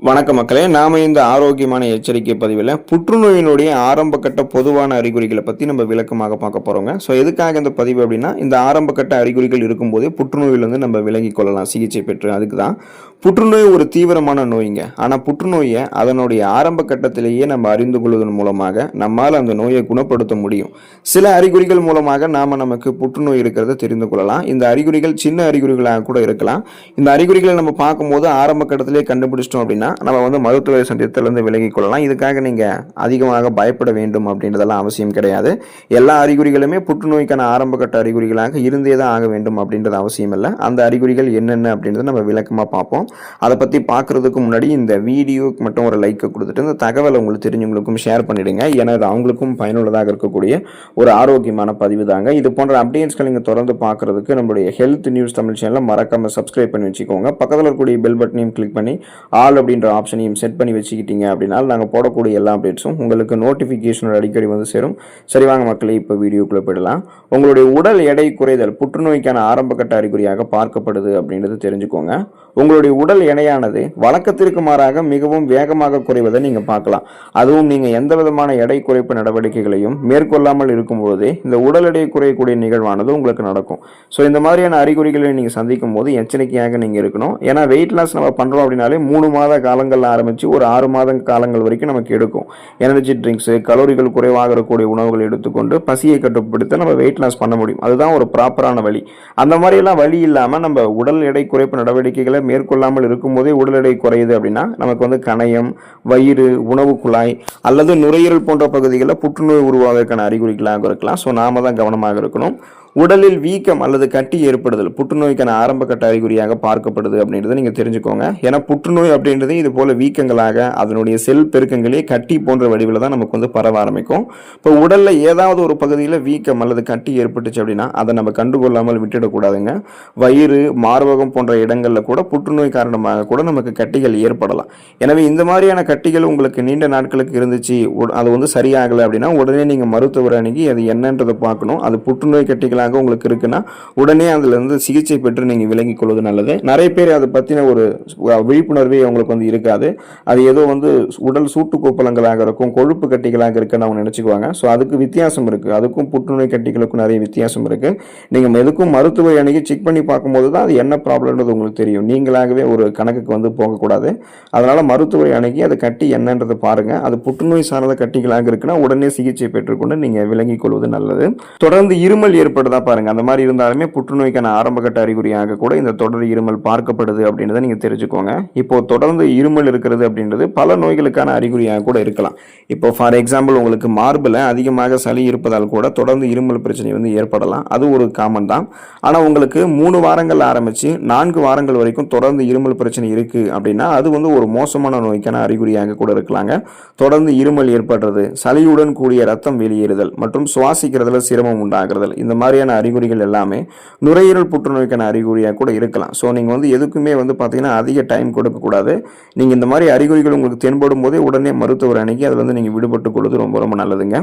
வணக்கம் மக்களே, நாம இந்த ஆரோக்கியமான எச்சரிக்கை பதிவில் புற்றுநோயினுடைய ஆரம்ப கட்ட பொதுவான அறிகுறிகளை பற்றி நம்ம விளக்கமாக பார்க்க போகிறோங்க. ஸோ எதுக்காக இந்த பதிவு அப்படின்னா, இந்த ஆரம்ப கட்ட அறிகுறிகள் இருக்கும்போதே புற்றுநோயிலிருந்து நம்ம விலகி கொள்ளலாம் சிகிச்சை பெற்று. அதுக்கு தான் புற்றுநோய் ஒரு தீவிரமான நோய்ங்க. ஆனால் புற்றுநோயை அதனுடைய ஆரம்ப கட்டத்திலேயே நம்ம அறிந்து கொள்வதன் மூலமாக நம்மால் அந்த நோயை குணப்படுத்த முடியும். சில அறிகுறிகள் மூலமாக நமக்கு புற்றுநோய் இருக்கிறத தெரிந்து கொள்ளலாம். இந்த அறிகுறிகள் சின்ன அறிகுறிகளாக கூட இருக்கலாம். இந்த அறிகுறிகளை நம்ம பார்க்கும்போது ஆரம்ப கட்டத்திலே கண்டுபிடிச்சிட்டோம் அப்படின்னா நம்ம மருத்துவ சந்தித்திலிருந்து விலகிக் கொள்ளலாம். இதுக்காக நீங்க அதிகமாக பயப்பட வேண்டும் அப்படின்றதெல்லாம் அவசியம் கிடையாது. எல்லா அறிகுறிகளுமே புற்றுநோய்க்கான ஆரம்ப கட்ட அறிகுறிகளாக இருந்தே தான் ஆக வேண்டும் அப்படின்றது அவசியம் இல்லை. அந்த அறிகுறிகள் என்னென்ன அப்படின்றத நம்ம விளக்கமா பார்ப்போம். அதை பத்தி பார்க்கறதுக்கு முன்னாடி இந்த வீடியோக்கு மட்டும் ஒரு லைக் கொடுத்துட்டு இந்த தகவலை உங்களுக்கு தெரிஞ்சவங்களுக்கும் ஷேர் பண்ணிடுங்க. ஏன்னா இது அவங்களுக்கும் பயனுள்ளதாக இருக்கக்கூடிய ஒரு ஆரோக்கியமான பதிவு தாங்க. இது போன்ற அப்டேட்ஸ்கள் நீங்க தொடர்ந்து பார்க்கறதுக்கு நம்மளுடைய ஹெல்த் நியூஸ் தமிழ் சேனலை மறக்காம சப்ஸ்கிரைப் பண்ணி வச்சுக்கோங்க. பக்கத்தில் இருக்கக்கூடிய பெல் பட்டனையும் கிளிக் பண்ணி ஆல் அப்படின்ற ஆப்ஷனையும் செட் பண்ணி வச்சுக்கிட்டீங்க அப்படின்னா நாங்கள் போடக்கூடிய எல்லா அப்டேட்ஸும் உங்களுக்கு நோட்டிஃபிகேஷன் அடிக்கடி வந்து சேரும். சரி வாங்க மக்களே, இப்போ வீடியோக்குள்ளே போயிடலாம். உங்களுடைய உடல் எடை குறைதல் புற்றுநோய்க்கான ஆரம்ப கட்ட அறிகுறியாக பார்க்கப்படுது அப்படின்றது தெரிஞ்சுக்கோங்க. உங்களுடைய உடல் எடையானது வழக்கத்திற்கு மாறாக மிகவும் வேகமாக குறைவதை நீங்கள் பார்க்கலாம். அதுவும் நீங்கள் எந்த விதமான எடை குறைப்பு நடவடிக்கைகளையும் மேற்கொள்ளாமல் இருக்கும்போதே இந்த உடல் எடை குறையக்கூடிய நிகழ்வானது உங்களுக்கு நடக்கும். ஸோ இந்த மாதிரியான அறிகுறிகளை நீங்கள் சந்திக்கும் போது எச்சரிக்கையாக நீங்கள் இருக்கணும். ஏன்னா வெயிட் லாஸ் நம்ம பண்ணுறோம் அப்படின்னாலே 3 மாத காலங்கள் ஆரம்பித்து ஒரு 6 மாத காலங்கள் வரைக்கும் நமக்கு எடுக்கும். எனர்ஜி ட்ரிங்க்ஸு, கலோரிகள் குறைவாக இருக்கக்கூடிய உணவுகள் எடுத்துக்கொண்டு பசியை கட்டுப்படுத்த நம்ம வெயிட் லாஸ் பண்ண முடியும். அதுதான் ஒரு ப்ராப்பரான வழி. அந்த மாதிரியெல்லாம் வழி இல்லாமல் நம்ம உடல் எடை குறைப்பு நடவடிக்கைகளை மேற்கொள்ளாமல் இருக்கும்போதே உடல் எடை குறையுது அப்படின்னா நமக்கு கணையம், வயிறு, உணவு குழாய் அல்லது நுரையீரல் போன்ற பகுதிகளில் புற்றுநோய் உருவாவதற்கான அறிகுறிகளாக இருக்கலாம். ஸோ நாம தான் கவனமாக இருக்கணும். உடலில் வீக்கம் அல்லது கட்டி ஏற்படுதல் புற்றுநோய்க்கான ஆரம்ப கட்ட அறிகுறியாக பார்க்கப்படுது அப்படின்றத நீங்க தெரிஞ்சுக்கோங்க. ஏன்னா புற்றுநோய் அப்படின்றது இது போல வீக்கங்களாக அதனுடைய செல் பெருக்கங்களே கட்டி போன்ற வடிவில் தான் நமக்கு பரவ ஆரம்பிக்கும். இப்போ உடல்ல ஏதாவது ஒரு பகுதியில் வீக்கம் அல்லது கட்டி ஏற்பட்டுச்சு அப்படின்னா அதை நம்ம கண்டுகொள்ளாமல் விட்டுடக்கூடாதுங்க. வயிறு, மார்பகம் போன்ற இடங்கள்ல கூட புற்றுநோய் காரணமாக கூட நமக்கு கட்டிகள் ஏற்படலாம். எனவே இந்த மாதிரியான கட்டிகள் உங்களுக்கு நீண்ட நாட்களுக்கு இருந்துச்சு, அது சரியாகலை அப்படின்னா உடனே நீங்க மருத்துவர் அணுகி அது என்னன்றதை பார்க்கணும். அது புற்றுநோய் கட்டிகளாக உங்களுக்கு இருக்குன்னா உடனே அதுல இருந்து சிகிச்சை பெற்று நீங்க விலகிக் கொள்வது நல்லது. நிறைய பேர் அதை பத்தின ஒரு விழிப்புணர்வே அவங்களுக்கு இருக்காது. அது ஏதோ உடல் சூட்டு கோப்பலங்களாக இருக்கும், கொழுப்பு கட்டிகளாக இருக்குன்னு அவங்க நினைச்சுக்குவாங்க. ஸோ அதுக்கு வித்தியாசம் இருக்கு. அதுக்கும் புற்றுநோய் கட்டிகளுக்கும் நிறைய வித்தியாசம் இருக்கு. நீங்க எதுக்கும் மருத்துவ அணுகி செக் பண்ணி பார்க்கும்போது தான் அது என்ன ப்ராப்ளம்ன்றது உங்களுக்கு தெரியும். நீங்களாகவே ஒரு கணக்குக்கு போகக்கூடாது. அதனால மருத்துவரை அணுகி அதை கட்டி என்னன்றதை பாருங்க. அது புற்றுநோய் சார்ந்த கட்டிகளாக இருக்குன்னா உடனே சிகிச்சை பெற்றுக்கொண்டு நீங்க விலகிக் கொள்வது நல்லது. தொடர்ந்து இருமல் ஏற்படுதா பாருங்க. அந்த மாதிரி இருந்தாலுமே புற்றுநோய்க்கான ஆரம்ப கட்ட அறிகுறியாக கூட இந்த தொடர் இருமல் பார்க்கப்படுது அப்படின்றத நீங்க தெரிஞ்சுக்கோங்க. இப்போ தொடர்ந்து இருமல் இருக்கிறது அப்படின்றது பல நோய்களுக்கான அறிகுறியாக கூட இருக்கலாம். இப்போ ஃபார் எக்ஸாம்பிள் உங்களுக்கு மார்பில் அதிகமாக சளி இருப்பதால் கூட தொடர்ந்து இருமல் பிரச்சனை ஏற்படலாம். அது ஒரு காமன் தான். ஆனால் உங்களுக்கு 3 வாரங்கள் ஆரம்பிச்சு 4 வாரங்கள் வரைக்கும் தொடர்ந்து இருமல் பிரச்சனை இருக்கு அப்படின்னா அது ஒரு மோசமான நோய்க்கான அறிகுறியாக கூட இருக்கலாங்க. தொடர்ந்து இருமல் ஏற்படுறது, சளியுடன் கூடிய ரத்தம் வெளியேறுதல் மற்றும் சுவாசிக்கிறதுல சிரமம் உண்டாகிறது, இந்த மாதிரியான அறிகுறிகள் எல்லாமே நுரையீரல் புற்றுநோய்க்கான அறிகுறியாக கூட இருக்கலாம். ஸோ நீங்கள் எதுக்குமே பார்த்தீங்கன்னா அதிக டைம் கொடுக்கக்கூடாது. நீங்கள் இந்த மாதிரி அறிகுறிகள் உங்களுக்கு தென்படும் போதே உடனே மருத்துவர் அணுகி அதில் நீங்கள் விடுபட்டுக் கொள்வது ரொம்ப ரொம்ப நல்லதுங்க.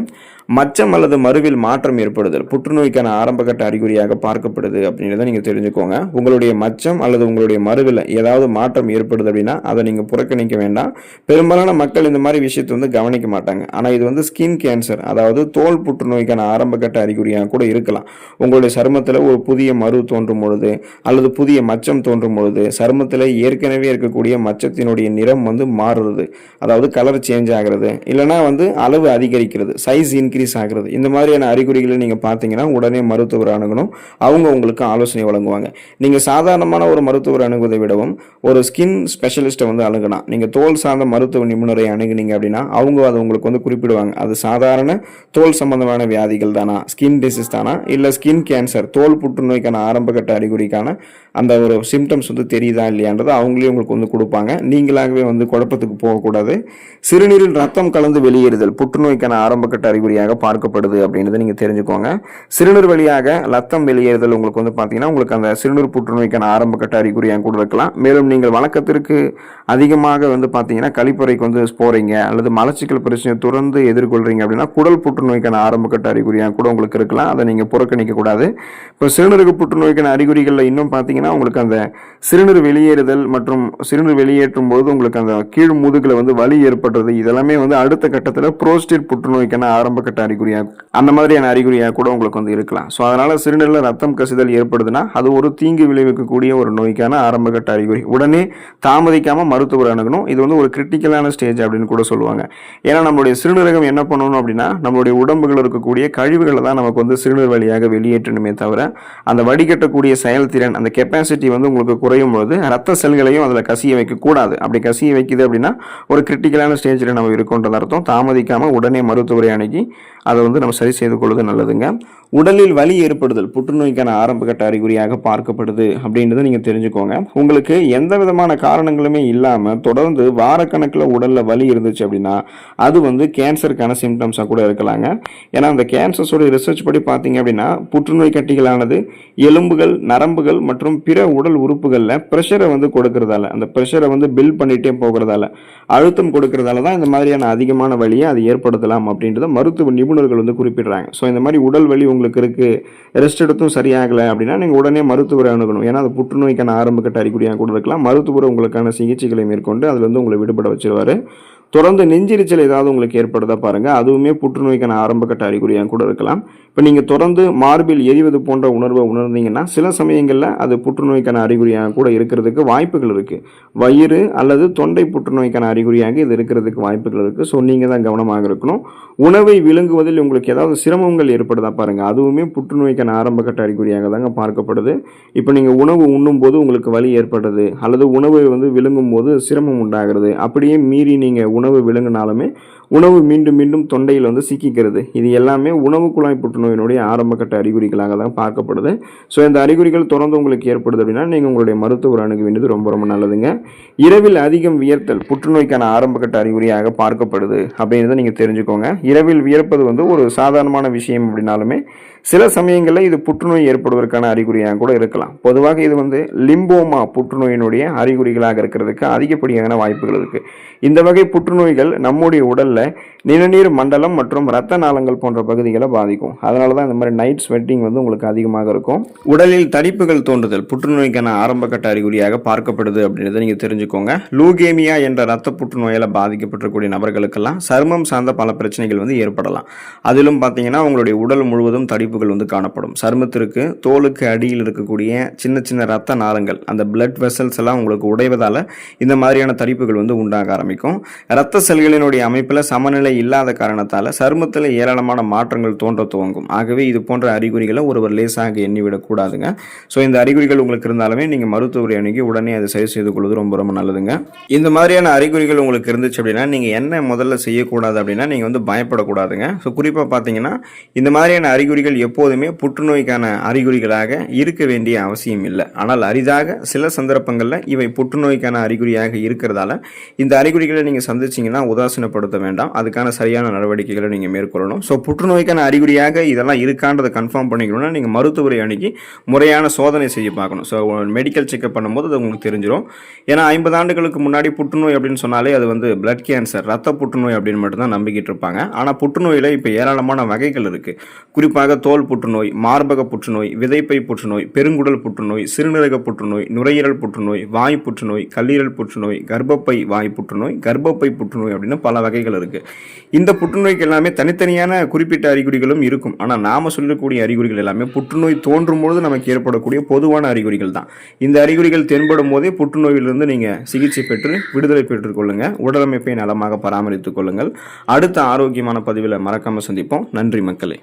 மச்சம் அல்லது மருவில் மாற்றம் ஏற்படுதல் புற்றுநோய்க்கான ஆரம்ப கட்ட அறிகுறியாக பார்க்கப்படுது அப்படின்றத நீங்கள் தெரிஞ்சுக்கோங்க. உங்களுடைய மச்சம் அல்லது உங்களுடைய மருவில் ஏதாவது மாற்றம் ஏற்படுது அப்படின்னா அதை நீங்கள் புறக்கணிக்க வேண்டாம். பெரும்பாலான மக்கள் இந்த மாதிரி விஷயத்தை கவனிக்க மாட்டாங்க. ஆனால் இது ஸ்கின் கேன்சர், அதாவது தோல் புற்றுநோய்க்கான ஆரம்ப கட்ட அறிகுறியாக கூட இருக்கலாம். உங்களுடைய சருமத்தில் ஒரு புதிய மரு தோன்றும் பொழுது அல்லது புதிய மச்சம் தோன்றும் பொழுது சருமத்தில் ஏற்கனவே இருக்கக்கூடிய மச்சத்தினுடைய நிறம் மாறுறது, அதாவது கலர் சேஞ்ச் ஆகிறது, இல்லைனா அளவு அதிகரிக்கிறது, சைஸ் இன்க்ரீஸ் ஆகிறது, இந்த மாதிரியான அறிகுறிகளை நீங்கள் பார்த்தீங்கன்னா உடனே மருத்துவர் அணுகணும். அவங்க உங்களுக்கு ஆலோசனை வழங்குவாங்க. நீங்கள் சாதாரணமான ஒரு மருத்துவர் அணுகுவதை விடவும் ஒரு ஸ்கின் ஸ்பெஷலிஸ்ட்டை அணுகலாம். நீங்கள் தோல் சார்ந்த மருத்துவ நிபுணரை அணுகுனீங்க அப்படின்னா அவங்க அதை உங்களுக்கு குறிப்பிடுவாங்க. அது சாதாரண தோல் சம்பந்தமான வியாதிகள் தானா, ஸ்கின் டிசீஸ் தானா, இல்லை ஸ்கின் கேன்சர் தோல் புற்றுநோய்க்கான ஆரம்ப கட்ட அறிகுறிக்கான அந்த ஒரு சிம்டம்ஸ் தெரியுதா இல்லையான்றது அவங்களே உங்களுக்கு கொடுப்பாங்க. நீங்களாகவே குழப்பத்துக்கு போகக்கூடாது. சிறுநீரில் ரத்தம் கலந்து வெளியேறுதல் புற்றுநோய்க்கான ஆரம்ப கட்ட அறிகுறியாக பார்க்கப்படுது அப்படின்றத நீங்கள் தெரிஞ்சுக்கோங்க. சிறுநீர் வழியாக ரத்தம் வெளியேறுதல் உங்களுக்கு பார்த்தீங்கன்னா உங்களுக்கு அந்த சிறுநீர் புற்றுநோய்க்கான ஆரம்ப கட்ட அறிகுறியாக கூட இருக்கலாம். மேலும் நீங்கள் வழக்கத்திற்கு அதிகமாக பார்த்தீங்கன்னா கழிப்பறைக்கு போறீங்க அல்லது மலச்சிக்கல் பிரச்சனையை தொடர்ந்து எதிர்கொள்றீங்க அப்படின்னா குடல் புற்றுநோய்க்கான ஆரம்ப கட்ட அறிகுறியாக கூட உங்களுக்கு இருக்கலாம். அதை நீங்கள் புறக்கணிக்க கூடாது. இப்போ சிறுநீரக புற்றுநோய்க்கான அறிகுறிகளில் இன்னும் பார்த்தீங்கன்னா பார்த்தீங்கன்னா உங்களுக்கு அந்த சிறுநீர் வெளியேறுதல் மற்றும் சிறுநீர் வெளியேற்றும் போது உங்களுக்கு அந்த கீழ் முதுகில் வந்து வலி ஏற்படுறது, இதெல்லாமே வந்து அடுத்த கட்டத்தில் புரோஸ்டேட் புற்றுநோய்க்கான ஆரம்ப கட்ட அறிகுறியாக, அந்த மாதிரியான அறிகுறியாக கூட உங்களுக்கு வந்து இருக்கலாம். ஸோ அதனால சிறுநீரில் ரத்தம் கசிதல் ஏற்படுதுன்னா அது ஒரு தீங்கு விளைவிக்கக்கூடிய ஒரு நோய்க்கான ஆரம்ப கட்ட அறிகுறி. உடனே தாமதிக்காம மருத்துவர் அணுகணும். இது வந்து ஒரு கிரிட்டிக்கலான ஸ்டேஜ் அப்படின்னு கூட சொல்லுவாங்க. ஏன்னா நம்மளுடைய சிறுநீரகம் என்ன பண்ணணும் அப்படின்னா நம்மளுடைய உடம்புகள் இருக்கக்கூடிய கழிவுகளை தான் நமக்கு வந்து சிறுநீர் வழியாக வெளியேற்றணுமே தவிர அந்த வடிகட்டக்கூடிய செயல்திறன், அந்த கெப்பாசிட்டி வந்து உங்களுக்கு குறையும் போது ரத்த செல்களையும் அதில் கசிய வைக்கக்கூடாது. அப்படி கசிய வைக்குது அப்படின்னா ஒரு கிரிட்டிக்கலான ஸ்டேஜில் நம்ம இருக்கோன்றது அர்த்தம். தாமதிக்காமல் உடனே மருத்துவரை அணுகி அதை வந்து நம்ம சரி செய்து கொள்வது நல்லதுங்க. உடலில் வலி ஏற்படுதல் புற்றுநோய்க்கான ஆரம்ப கட்ட அறிகுறியாக பார்க்கப்படுது அப்படின்றத நீங்கள் தெரிஞ்சுக்கோங்க. உங்களுக்கு எந்த விதமான காரணங்களுமே இல்லாமல் தொடர்ந்து வாரக்கணக்கில் உடலில் வலி இருந்துச்சு அப்படின்னா அது வந்து கேன்சருக்கான சிம்டம்ஸாக கூட இருக்கலாங்க. ஏன்னா அந்த கேன்சர்ஸோட ரிசர்ச் படி பார்த்தீங்க அப்படின்னா புற்றுநோய் கட்டிகளானது எலும்புகள், நரம்புகள் மற்றும் பிற உடல் உறுப்புகளில் ப்ரெஷரை வந்து கொடுக்கறதால, அந்த ப்ரெஷரை வந்து பில்ட் பண்ணிகிட்டே போகிறதால, அழுத்தம் கொடுக்கறதால தான் இந்த மாதிரியான அதிகமான வலியை அது ஏற்படுத்தலாம் அப்படின்றத மருத்துவ நிபுணர்கள் வந்து குறிப்பிடுறாங்க. ஸோ இந்த மாதிரி உடல் வலி உங்களுக்கு இருக்கு, ரெஸ்ட் எடுத்தும் சரியாகலை அப்படின்னா நீங்கள் உடனே மருத்துவரை அணுகணும். ஏன்னா அது புற்றுநோய்க்கான ஆரம்ப கட்ட அறிகுறியாக கூட இருக்கலாம். மருத்துவர் உங்களுக்கான சிகிச்சைகளை மேற்கொண்டு அதுல இருந்து உங்களை விடுபட வச்சிருவாரு. தொடர்ந்து நெஞ்செரிச்சல் ஏதாவது உங்களுக்கு ஏற்படுதா பாருங்க, அதுவுமே புற்றுநோய்க்கான ஆரம்ப கட்ட அறிகுறியாக கூட இருக்கலாம். இப்போ நீங்கள் தொடர்ந்து மார்பில் எரிவது போன்ற உணர்வை உணர்ந்தீங்கன்னா சில சமயங்களில் அது புற்றுநோய்க்கான அறிகுறியாக கூட இருக்கிறதுக்கு வாய்ப்புகள் இருக்குது. வயிறு அல்லது தொண்டை புற்றுநோய்க்கான அறிகுறியாக இது இருக்கிறதுக்கு வாய்ப்புகள் இருக்குது. ஸோ நீங்கள் தான் கவனமாக இருக்கணும். உணவை விழுங்குவதில் உங்களுக்கு ஏதாவது சிரமங்கள் ஏற்படுதா பாருங்கள், அதுவுமே புற்றுநோய்க்கான ஆரம்ப கட்ட அறிகுறியாக தாங்க பார்க்கப்படுது. இப்போ நீங்கள் உணவு உண்ணும் போது உங்களுக்கு வலி ஏற்படுறது அல்லது உணவை வந்து விழுங்கும் போது சிரமம் உண்டாகிறது, அப்படியே மீறி நீங்கள் உணவு விழுங்கினாலுமே உணவு மீண்டும் மீண்டும் தொண்டையில் வந்து சிக்கிக்கிறது, இது எல்லாமே உணவு குழாய் புற்றுநோயினுடைய ஆரம்ப கட்ட அறிகுறிகளாக தான் பார்க்கப்படுது. ஸோ இந்த அறிகுறிகள் தொடர்ந்து உங்களுக்கு ஏற்படுது அப்படின்னா நீங்கள் உங்களுடைய மருத்துவர் அணுக வேண்டியது ரொம்ப ரொம்ப நல்லதுங்க. இரவில் அதிகம் வியர்த்தல் புற்றுநோய்க்கான ஆரம்ப கட்ட அறிகுறியாக பார்க்கப்படுது அப்படின்றத நீங்கள் தெரிஞ்சுக்கோங்க. இரவில் வியர்ப்பது வந்து ஒரு சாதாரணமான விஷயம் அப்படின்னாலுமே சில சமயங்களில் இது புற்றுநோய் ஏற்படுவதற்கான அறிகுறியாக கூட இருக்கலாம். பொதுவாக இது வந்து லிம்போமா புற்றுநோயினுடைய அறிகுறிகளாக இருக்கிறதுக்கு அதிகப்படியான வாய்ப்புகள் இருக்குது. இந்த வகை புற்றுநோய்கள் நம்முடைய உடலில் நிணநீர் மண்டலம் மற்றும் இரத்த நாளங்கள் போன்ற பகுதிகளை பாதிக்கும். அதனால தான் இந்த மாதிரி நைட் ஸ்வெட்டிங் வந்து உங்களுக்கு அதிகமாக இருக்கும். உடலில் தடிப்புகள் தோன்றுதல் புற்றுநோய்க்கான ஆரம்ப கட்ட அறிகுறியாக பார்க்கப்படுது அப்படின்றத நீங்கள் தெரிஞ்சுக்கோங்க. லூகேமியா என்ற இரத்த புற்றுநோயால் பாதிக்கப்பட்டிருக்கக்கூடிய நபர்களுக்கெல்லாம் சருமம் சார்ந்த பல பிரச்சனைகள் வந்து ஏற்படலாம். அதிலும் பார்த்தீங்கன்னா உங்களுடைய உடல் முழுவதும் தடிப்புகள் வந்து காணப்படும். சருமத்திற்கு தோலுக்கு அடியில் இருக்கக்கூடிய சின்ன சின்ன இரத்த நாளங்கள், அந்த பிளட் வெசல்ஸ் எல்லாம் உங்களுக்கு உடைவதால் இந்த மாதிரியான தடிப்புகள் வந்து உண்டாக ஆரம்பிக்கும். இரத்த செல்களினுடைய அமைப்பில் சமநிலை இல்லாத காரணத்தால் சருமத்தில் ஏராளமான மாற்றங்கள் தோன்ற துவங்கும். ஆகவே இது போன்ற அறிகுறிகளை ஒருவர் லேசாக எண்ணிவிடக்கூடாதுங்க. ஸோ இந்த அறிகுறிகள் உங்களுக்கு இருந்தாலுமே நீங்கள் மருத்துவரை அணுகி உடனே அதை சரி செய்து கொள்வது ரொம்ப ரொம்ப நல்லதுங்க. இந்த மாதிரியான அறிகுறிகள் உங்களுக்கு இருந்துச்சு அப்படின்னா நீங்கள் என்ன முதல்ல செய்யக்கூடாது அப்படின்னா நீங்கள் வந்து பயப்படக்கூடாதுங்க. ஸோ குறிப்பாக பார்த்தீங்கன்னா இந்த மாதிரியான அறிகுறிகள் எப்போதுமே புற்றுநோய்க்கான அறிகுறிகளாக இருக்க வேண்டிய அவசியம் இல்லை. ஆனால் அரிதாக சில சந்தர்ப்பங்களில் இவை புற்றுநோய்க்கான அறிகுறியாக இருக்கிறதால இந்த அறிகுறிகளை நீங்கள் சந்திச்சிங்கன்னா உதாசீனப்படுத்த வேண்டாம். அதுக்கான சரியான நடவடிக்கைகளை நீங்கள் மேற்கொள்ளணும். ஸோ புற்றுநோய்க்கான அறிகுறியாக இதெல்லாம் இருக்கான்றதை கன்ஃபார்ம் பண்ணிக்கணும்னா நீங்கள் மருத்துவரை அணுகி முறையான சோதனை செய்ய பார்க்கணும். ஸோ மெடிக்கல் செக்அப் பண்ணும்போது அது உங்களுக்கு தெரிஞ்சிடும். ஏன்னா 50 ஆண்டுகளுக்கு முன்னாடி புற்றுநோய் அப்படின்னு சொன்னாலே அது வந்து பிளட் கேன்சர், ரத்த புற்றுநோய் அப்படின்னு மட்டும்தான் நம்பிக்கிட்டு இருப்பாங்க. ஆனால் புற்றுநோயில் இப்போ ஏராளமான வகைகள் இருக்குது. குறிப்பாக தோல் புற்றுநோய், மார்பக புற்றுநோய், விதைப்பை புற்றுநோய், பெருங்குடல் புற்றுநோய், சிறுநீரக புற்றுநோய், நுரையீரல் புற்றுநோய், வாய் புற்றுநோய், கல்லீரல் புற்றுநோய், கர்ப்பப்பை வாய் புற்றுநோய், கர்ப்பப்பை புற்றுநோய் அப்படின்னு பல வகைகள் இருக்கு. இந்த புற்றுநோய்க்கு எல்லாமே தனித்தனியான குறிப்பிட்ட அறிகுறிகளும் இருக்கும். ஆனால் நாம சொல்லக்கூடிய அறிகுறிகள் எல்லாமே புற்றுநோய் தோன்றும் பொழுது நமக்கு ஏற்படக்கூடிய பொதுவான அறிகுறிகள் தான். இந்த அறிகுறிகள் தென்படும் போதே புற்றுநோயிலிருந்து நீங்க சிகிச்சை பெற்று விடுதலை பெற்றுக் கொள்ளுங்க. உடலமைப்பை நலமாக பராமரித்துக் கொள்ளுங்கள். அடுத்த ஆரோக்கியமான பதிவில் மறக்காம சந்திப்போம். நன்றி மக்களே.